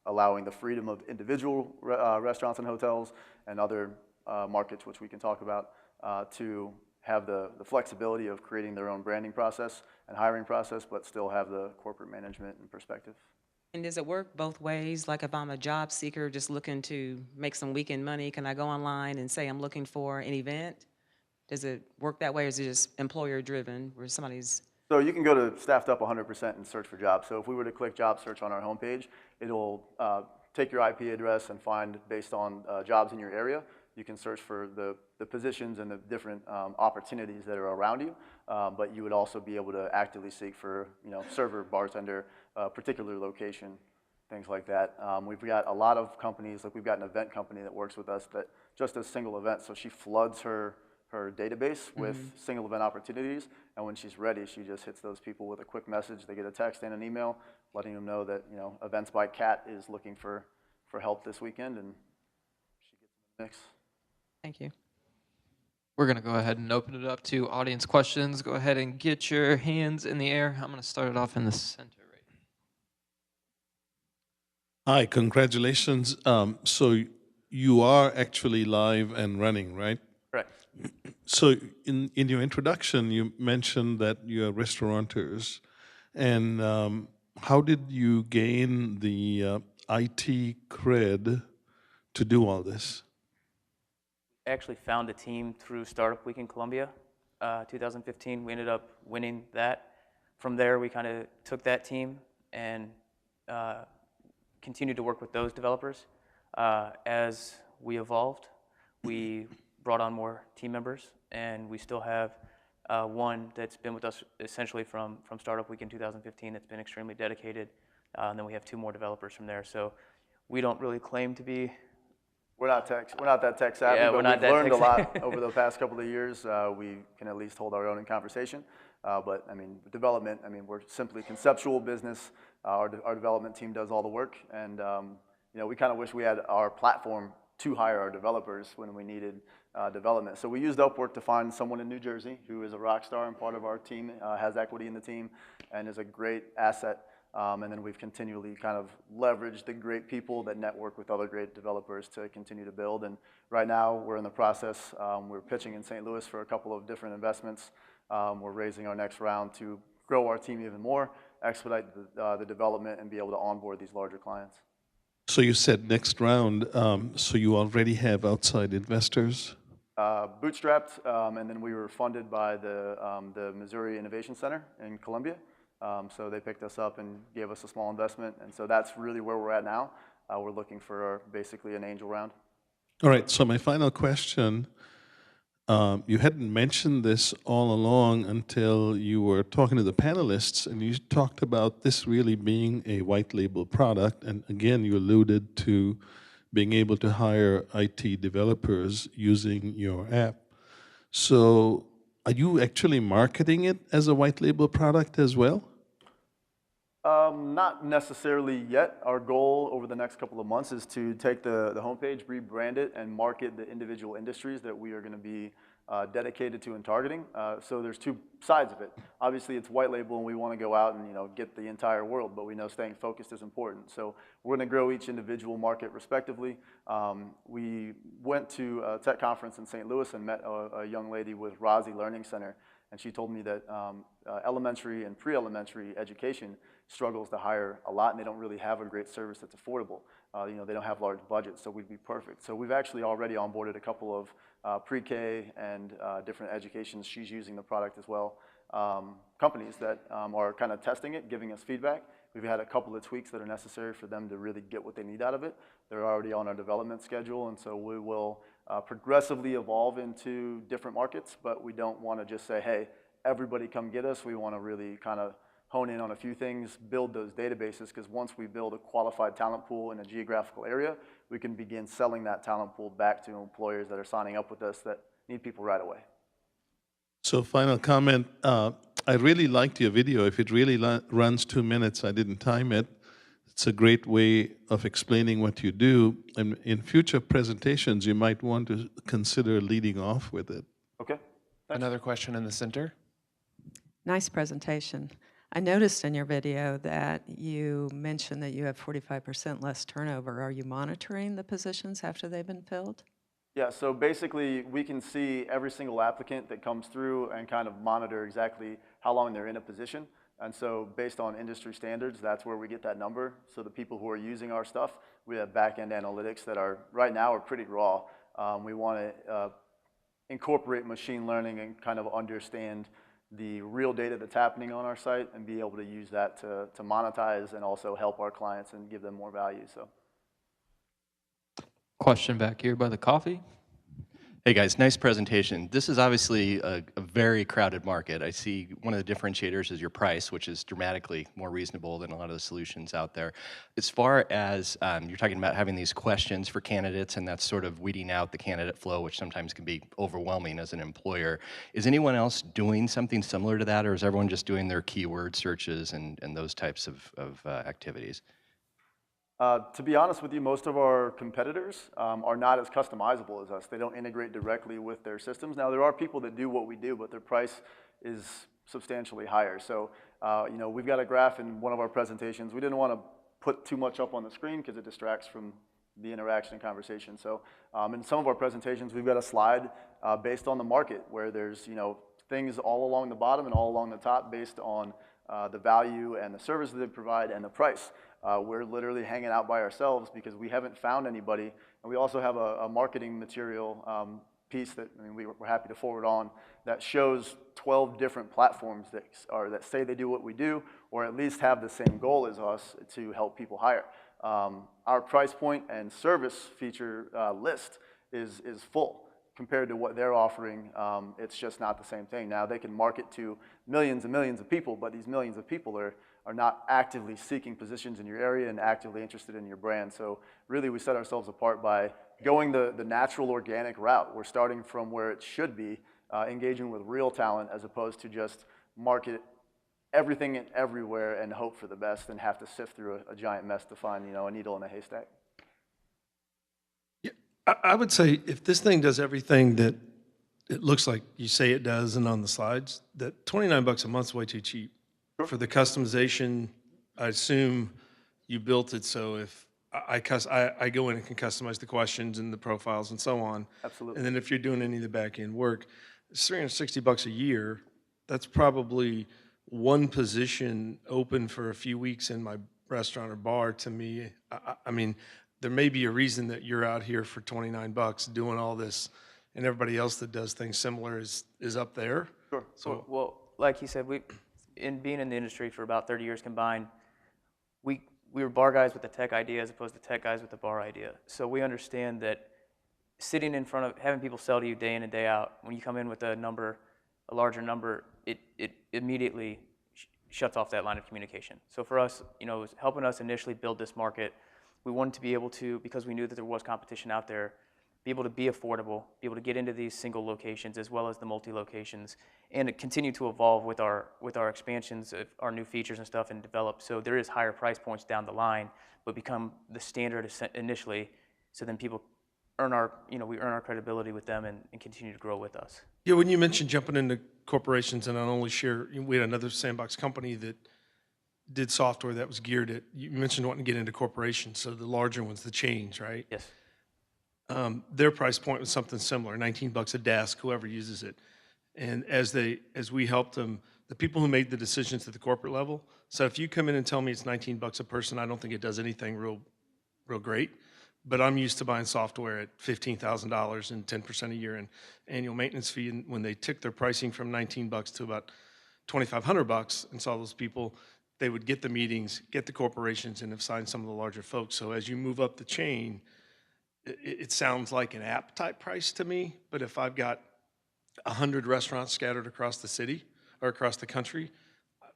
allowing the freedom of individual restaurants and hotels and other markets, which we can talk about, to have the flexibility of creating their own branding process and hiring process, but still have the corporate management and perspective. And does it work both ways? Like if I'm a job seeker just looking to make some weekend money, can I go online and say I'm looking for an event? Does it work that way, or is it just employer driven where somebody's... So you can go to Staffed Up 100% and search for jobs. So if we were to click job search on our homepage, it'll take your IP address and find based on jobs in your area. You can search for the positions and the different opportunities that are around you, but you would also be able to actively seek for, server, bartender, particular location, things like that. We've got a lot of companies, like we've got an event company that works with us that just does single events. So she floods her database with single event opportunities, and when she's ready, she just hits those people with a quick message. They get a text and an email letting them know that Events by Cat is looking for help this weekend, and she gets in the mix. Thank you. We're going to go ahead and open it up to audience questions. Go ahead and get your hands in the air. I'm going to start it off in the center right now. Hi, congratulations. So you are actually live and running, right? Correct. So in your introduction, you mentioned that you're restaurateurs. And how did you gain the IT cred to do all this? Actually found a team through Startup Week in Columbia, 2015. We ended up winning that. From there, we kind of took that team and continued to work with those developers. As we evolved, we brought on more team members, and we still have one that's been with us essentially from Startup Week in 2015 that's been extremely dedicated, and then we have 2 more developers from there. So we don't really claim to be... We're not that tech savvy, Yeah, but we're not we've that learned a tech lot over the past couple of years. We can at least hold our own in conversation. But I mean, development, we're simply conceptual business. Our development team does all the work, and we kind of wish we had our platform to hire our developers when we needed development. So we used Upwork to find someone in New Jersey who is a rock star and part of our team, has equity in the team, and is a great asset. And then we've continually kind of leveraged the great people that network with other great developers to continue to build. And right now, we're in the process. We're pitching in St. Louis for a couple of different investments. We're raising our next round to grow our team even more, expedite the development, and be able to onboard these larger clients. So you said next round, so you already have outside investors? Bootstrapped, and then we were funded by the Missouri Innovation Center in Columbia. So they picked us up and gave us a small investment, and so that's really where we're at now. We're looking for basically an angel round. All right, so my final question, you hadn't mentioned this all along until you were talking to the panelists, and you talked about this really being a white label product, and again, you alluded to being able to hire IT developers using your app. So are you actually marketing it as a white label product as well? Not necessarily yet. Our goal over the next couple of months is to take the homepage, rebrand it, and market the individual industries that we are going to be dedicated to and targeting. So there's 2 sides of it. Obviously, it's white label, and we want to go out and get the entire world, but we know staying focused is important. So we're going to grow each individual market respectively. We went to a tech conference in St. Louis and met a young lady with Rozzi Learning Center, and she told me that elementary and pre-elementary education struggles to hire a lot, and they don't really have a great service that's affordable. They don't have large budgets, so we'd be perfect. So we've actually already onboarded a couple of pre-K and different educations. She's using the product as well. Companies that are kind of testing it, giving us feedback. We've had a couple of tweaks that are necessary for them to really get what they need out of it. They're already on our development schedule, and so we will progressively evolve into different markets, but we don't want to just say, hey, everybody come get us. We want to really kind of hone in on a few things, build those databases, because once we build a qualified talent pool in a geographical area, we can begin selling that talent pool back to employers that are signing up with us that need people right away. So final comment, I really liked your video. If it really runs 2 minutes, I didn't time it. It's a great way of explaining what you do. And in future presentations, you might want to consider leading off with it. Okay. Thanks. Another question in the center. Nice presentation. I noticed in your video that you mentioned that you have 45% less turnover. Are you monitoring the positions after they've been filled? Yeah, so basically we can see every single applicant that comes through and kind of monitor exactly how long they're in a position. And so based on industry standards, that's where we get that number. So the people who are using our stuff, we have back-end analytics that are, right now, are pretty raw. We want to incorporate machine learning and kind of understand the real data that's happening on our site and be able to use that to monetize and also help our clients and give them more value. So. Question back here by the coffee. Hey guys, nice presentation. This is obviously a very crowded market. I see one of the differentiators is your price, which is dramatically more reasonable than a lot of the solutions out there. As far as you're talking about having these questions for candidates, and that's sort of weeding out the candidate flow, which sometimes can be overwhelming as an employer. Is anyone else doing something similar to that, or is everyone just doing their keyword searches and those types of activities? To be honest with you, most of our competitors are not as customizable as us. They don't integrate directly with their systems. Now, there are people that do what we do, but their price is substantially higher. So, you know, we've got a graph in one of our presentations. We didn't want to put too much up on the screen because it distracts from the interaction and conversation. So, in some of our presentations, we've got a slide based on the market where there's, you know, things all along the bottom and all along the top based on the value and the service that they provide and the price. We're literally hanging out by ourselves because we haven't found anybody. And we also have a marketing material piece that we're happy to forward on that shows 12 different platforms that say they do what we do, or at least have the same goal as us to help people hire. Our price point and service feature list is full. Compared to what they're offering, it's just not the same thing. Now, they can market to millions and millions of people, but these millions of people are not actively seeking positions in your area and actively interested in your brand. So really, we set ourselves apart by going the natural, organic route. We're starting from where it should be, engaging with real talent as opposed to just market everything and everywhere and hope for the best and have to sift through a giant mess to find, you know, a needle in a haystack. I would say if this thing does everything that it looks like you say it does and on the slides, that $29 a month is way too cheap. For the customization, I assume you built it so if I go in and can customize the questions and the profiles and so on. Absolutely. And then if you're doing any of the back end work, it's $360 a year. That's probably one position open for a few weeks in my restaurant or bar to me. I mean, there may be a reason that you're out here for $29 doing all this, and everybody else that does things similar is up there. Sure. So, well, like he said, in being in the industry for about 30 years combined, we were bar guys with the tech idea as opposed to tech guys with the bar idea. So we understand that sitting in front of, having people sell to you day in and day out, when you come in with a larger number, it immediately shuts off that line of communication. So for us, you know, it was helping us initially build this market. We wanted to be able to, because we knew that there was competition out there, be able to be affordable, be able to get into these single locations as well as the multi-locations, and continue to evolve with our expansions of our new features and stuff and develop. So there is higher price points down the line, but become the standard initially, so then people earn our, you know, we earn our credibility with them and continue to grow with us. Yeah, when you mentioned jumping into corporations and not only share, we had another sandbox company that did software that was geared at, you mentioned wanting to get into corporations, so the larger ones, the chains, right? Yes. Their price point was something similar, $19 a desk, whoever uses it. And as we helped them, the people who made the decisions at the corporate level, so if you come in and tell me it's $19 a person, I don't think it does anything real great. But I'm used to buying software at $15,000 and 10% a year in annual maintenance fee. And when they took their pricing from $19 to about $2,500 and saw those people, they would get the meetings, get the corporations, and have signed some of the larger folks. So as you move up the chain, it sounds like an app type price to me, but if I've got 100 restaurants scattered across the city or across the country,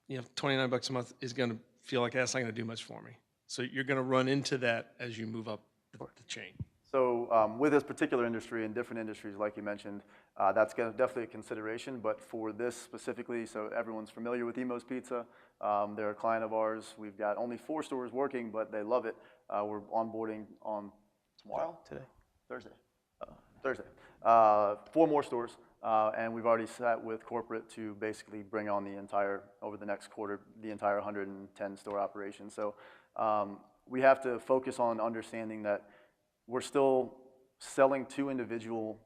you know, $29 a month is going to feel like that's not going to do much for me. So you're going to run into that as you move up the chain. So with this particular industry and different industries, like you mentioned, that's definitely a consideration. But for this specifically, so everyone's familiar with Emo's Pizza. They're a client of ours. We've got only 4 stores working, but they love it. We're onboarding on tomorrow? Today. Thursday. Thursday. 4 more stores. And we've already sat with corporate to basically bring on the entire, over the next quarter, the entire 110 store operation. So we have to focus on understanding that we're still selling to individual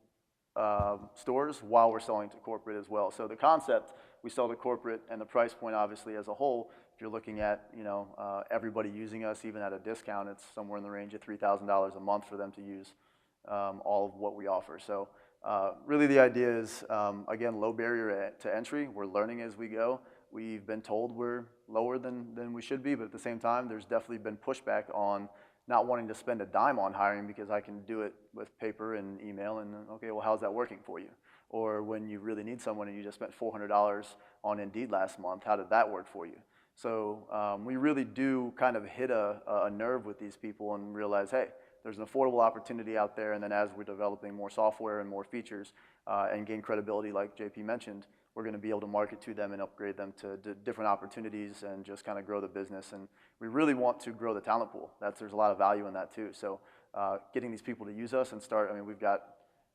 stores while we're selling to corporate as well. So the concept, we sell to corporate, and the price point obviously as a whole, if you're looking at, you know, everybody using us even at a discount, it's somewhere in the range of $3,000 a month for them to use all of what we offer. So really the idea is, again, low barrier to entry. We're learning as we go. We've been told we're lower than we should be, but at the same time, there's definitely been pushback on not wanting to spend a dime on hiring because I can do it with paper and email, and okay, well, how's that working for you? Or when you really need someone and you just spent $400 on Indeed last month, how did that work for you? So we really do kind of hit a nerve with these people and realize, hey, there's an affordable opportunity out there, and then as we're developing more software and more features and gain credibility, like JP mentioned, we're going to be able to market to them and upgrade them to different opportunities and just kind of grow the business. And we really want to grow the talent pool. There's a lot of value in that too. So getting these people to use us and start, I mean, we've got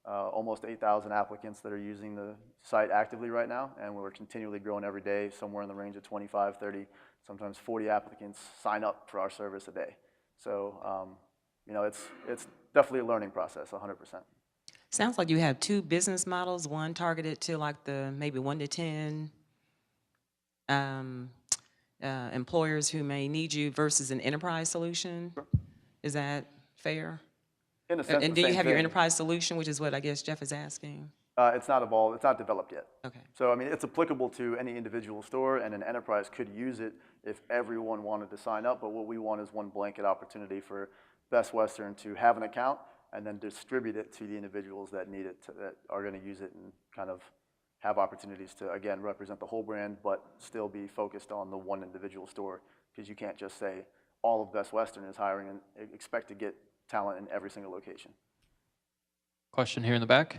almost 8,000 applicants that are using the site actively right now, and we're continually growing every day, somewhere in the range of 25, 30, sometimes 40 applicants sign up for our service a day. So, you know, it's definitely a learning process, 100%. Sounds like you have 2 business models, one targeted to like the maybe 1 to 10 employers who may need you versus an enterprise solution. Sure. Is that fair? In a sense, and do you have your enterprise solution, which is what I guess Jeff is asking? It's not evolved. It's not developed yet. Okay. So I mean, it's applicable to any individual store, and an enterprise could use it if everyone wanted to sign up. But what we want is one blanket opportunity for Best Western to have an account and then distribute it to the individuals that need it, that are going to use it and kind of have opportunities to, again, represent the whole brand, but still be focused on the one individual store, because you can't just say all of Best Western is hiring and expect to get talent in every single location. Question here in the back.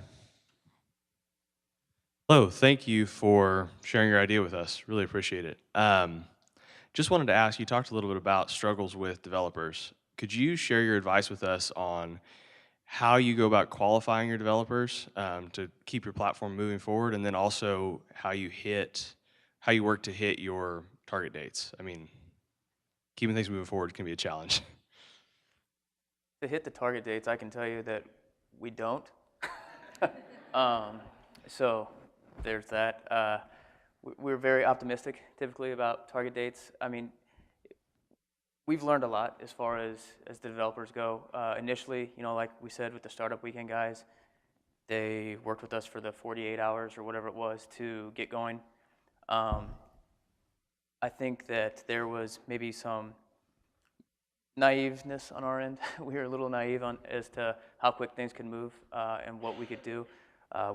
Hello, thank you for sharing your idea with us. Really appreciate it. Just wanted to ask, you talked a little bit about struggles with developers. Could you share your advice with us on how you go about qualifying your developers to keep your platform moving forward, and then also how you work to hit your target dates? I mean, keeping things moving forward can be a challenge. To hit the target dates, I can tell you that we don't. So there's that. We're very optimistic typically about target dates. I mean, we've learned a lot as far as the developers go. Initially, you know, like we said with the Startup Weekend guys, they worked with us for the 48 hours or whatever it was to get going. I think that there was maybe some naiveness on our end. We were a little naive as to how quick things could move and what we could do.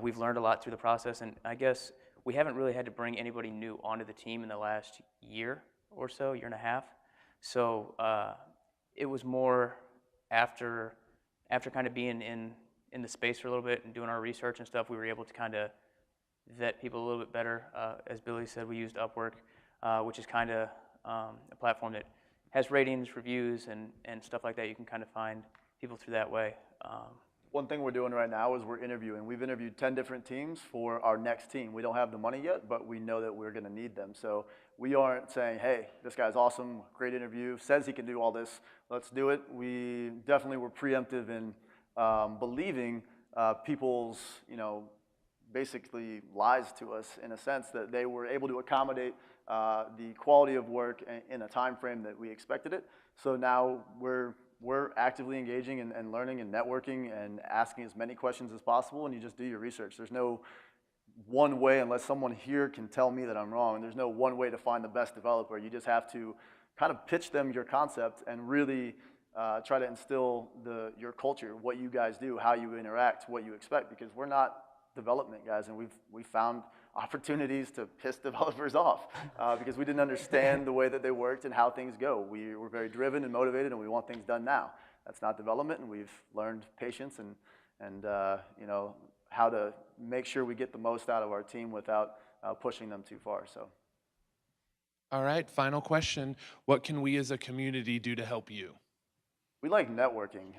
We've learned a lot through the process, and I guess we haven't really had to bring anybody new onto the team in the last year or so, year and a half. So it was more after kind of being in the space for a little bit and doing our research and stuff, we were able to kind of vet people a little bit better. As Billy said, we used Upwork, which is kind of a platform that has ratings, reviews, and stuff like that. You can kind of find people through that way. One thing we're doing right now is we're interviewing. We've interviewed 10 different teams for our next team. We don't have the money yet, but we know that we're going to need them. So we aren't saying, hey, this guy's awesome, great interview, says he can do all this, let's do it. We definitely were preemptive in believing people's, you know, basically lies to us in a sense that they were able to accommodate the quality of work in a time frame that we expected it. So now we're actively engaging and learning and networking and asking as many questions as possible, and you just do your research. There's no one way, unless someone here can tell me that I'm wrong, there's no one way to find the best developer. You just have to kind of pitch them your concept and really try to instill your culture, what you guys do, how you interact, what you expect, because we're not development guys, and we've found opportunities to piss developers off because we didn't understand the way that they worked and how things go. We were very driven and motivated, and we want things done now. That's not development, and we've learned patience and you know, how to make sure we get the most out of our team without pushing them too far. So. All right, final question. What can we as a community do to help you? We like networking.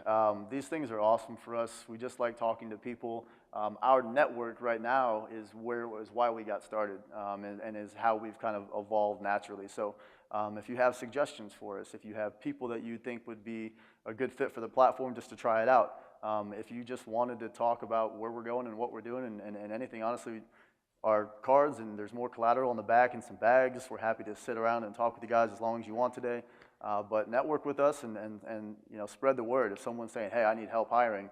These things are awesome for us. We just like talking to people. Our network right now is why we got started and is how we've kind of evolved naturally. So if you have suggestions for us, if you have people that you think would be a good fit for the platform just to try it out, if you just wanted to talk about where we're going and what we're doing and anything, honestly, our cards, and there's more collateral on the back and some bags. We're happy to sit around and talk with you guys as long as you want today. But network with us and you know, spread the word. If someone's saying, hey, I need help hiring,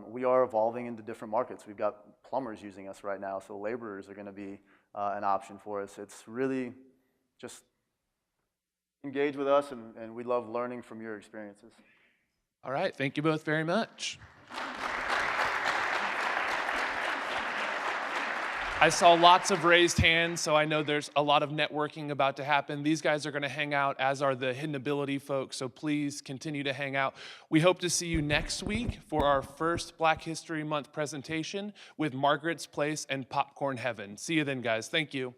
we are evolving into different markets. We've got plumbers using us right now, so laborers are going to be an option for us. It's really just engage with us, and we love learning from your experiences. All right, thank you both very much. I saw lots of raised hands, so I know there's a lot of networking about to happen. These guys are going to hang out, as are the Hidden Ability folks, so please continue to hang out. We hope to see you next week for our first Black History Month presentation with Margaret's Place and Popcorn Heaven. See you then, guys. Thank you.